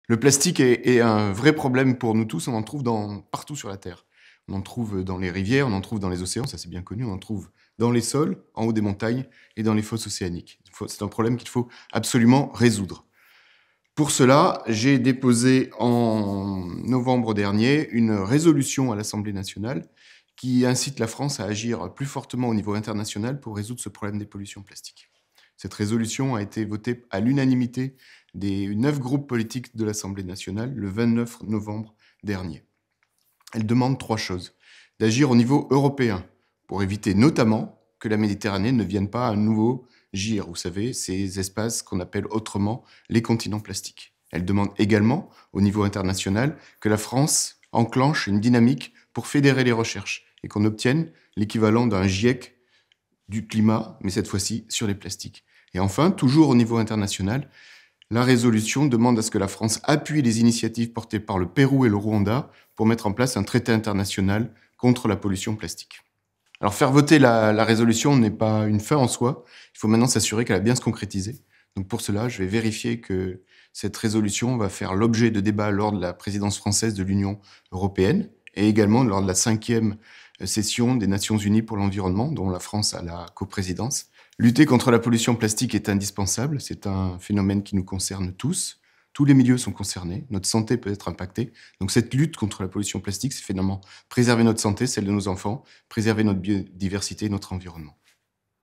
Le plastique est un vrai problème pour nous tous, on en trouve partout sur la Terre. On en trouve dans les rivières, on en trouve dans les océans, ça c'est bien connu, on en trouve dans les sols, en haut des montagnes et dans les fosses océaniques. C'est un problème qu'il faut absolument résoudre. Pour cela, j'ai déposé en novembre dernier une résolution à l'Assemblée nationale qui incite la France à agir plus fortement au niveau international pour résoudre ce problème des pollutions plastiques. Cette résolution a été votée à l'unanimité des 9 groupes politiques de l'Assemblée nationale le 29 novembre dernier. Elle demande 3 choses. D'agir au niveau européen pour éviter notamment que la Méditerranée ne devienne pas un nouveau gire, vous savez, ces espaces qu'on appelle autrement les continents plastiques. Elle demande également, au niveau international, que la France enclenche une dynamique pour fédérer les recherches et qu'on obtienne l'équivalent d'un GIEC du climat, mais cette fois-ci sur les plastiques. Et enfin, toujours au niveau international, la résolution demande à ce que la France appuie les initiatives portées par le Pérou et le Rwanda pour mettre en place un traité international contre la pollution plastique. Alors faire voter la résolution n'est pas une fin en soi, il faut maintenant s'assurer qu'elle va bien se concrétiser. Donc pour cela, je vais vérifier que cette résolution va faire l'objet de débats lors de la présidence française de l'Union européenne et également lors de la 5e session des Nations Unies pour l'environnement, dont la France a la coprésidence. Lutter contre la pollution plastique est indispensable, c'est un phénomène qui nous concerne tous. Tous les milieux sont concernés, notre santé peut être impactée. Donc cette lutte contre la pollution plastique, c'est finalement préserver notre santé, celle de nos enfants, préserver notre biodiversité et notre environnement.